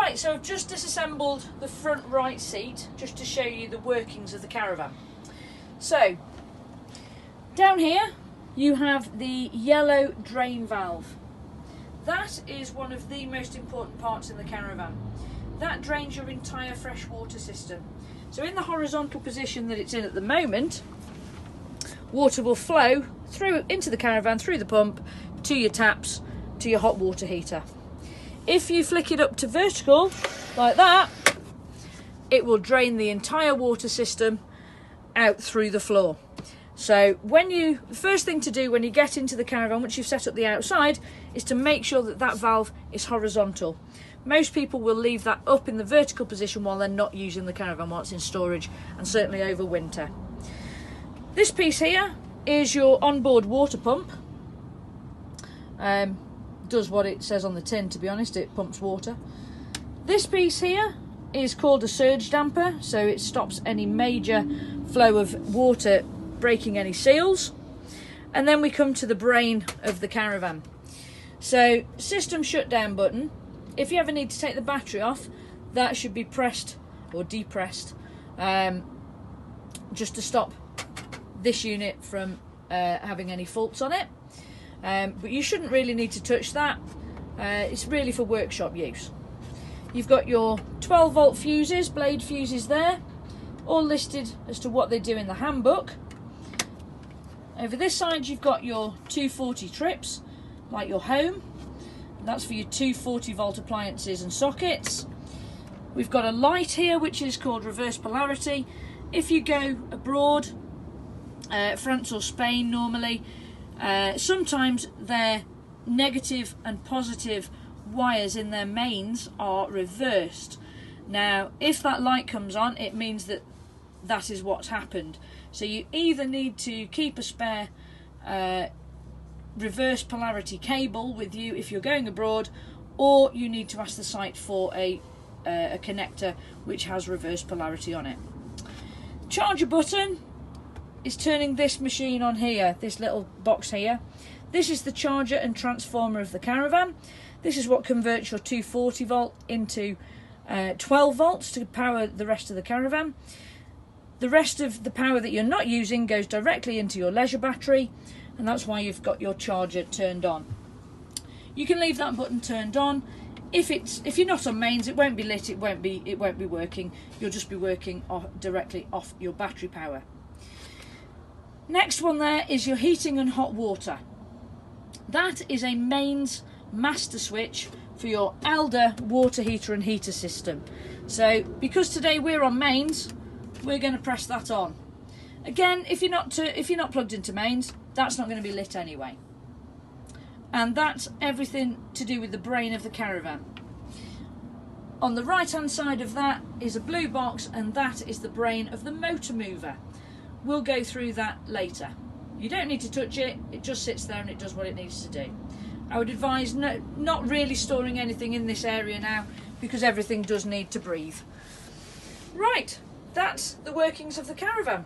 Right, so I've just disassembled the front right seat just to show you the workings of the caravan. So, down here you have the yellow drain valve. That is one of the most important parts in the caravan. That drains your entire freshwater system. So in the horizontal position that it's in at the moment, water will flow through into the caravan, through the pump, to your taps, to your hot water heater. If you flick it up to vertical, like that, it will drain the entire water system out through the floor. So the first thing to do when you get into the caravan, once you've set up the outside, is to make sure that that valve is horizontal. Most people will leave that up in the vertical position while they're not using the caravan, while it's in storage, and certainly over winter. This piece here is your onboard water pump. Does what it says on the tin, to be honest, it pumps water. This piece here is called a surge damper, so it stops any major flow of water breaking any seals. And then we come to the brain of the caravan. So, system shutdown button. If you ever need to take the battery off, that should be pressed or depressed just to stop this unit from having any faults on it. But you shouldn't really need to touch that. It's really for workshop use. You've got your 12 volt fuses, blade fuses there, all listed as to what they do in the handbook. Over this side you've got your 240 trips, like your home. That's for your 240 volt appliances and sockets. We've got a light here which is called reverse polarity. If you go abroad, France or Spain normally, sometimes their negative and positive wires in their mains are reversed. Now, if that light comes on, it means that that is what's happened. So you either need to keep a spare reverse polarity cable with you if you're going abroad, or you need to ask the site for a connector which has reverse polarity on it. Charger button is turning this machine on here, this little box here. This is the charger and transformer of the caravan. This is what converts your 240 volt into 12 volts to power the rest of the caravan. The rest of the power that you're not using goes directly into your leisure battery, and that's why you've got your charger turned on. You can leave that button turned on. If you're not on mains, it won't be lit, it won't be working. You'll just be working directly off your battery power. Next one there is your heating and hot water. That is a mains master switch for your Alder water heater and heater system. So because today we're on mains, we're going to press that on. Again, if you're not plugged into mains, that's not going to be lit anyway. And that's everything to do with the brain of the caravan. On the right hand side of that is a blue box, and that is the brain of the motor mover. We'll go through that later. You don't need to touch it, it just sits there and it does what it needs to do. I would advise not really storing anything in this area now, because everything does need to breathe. Right, that's the workings of the caravan.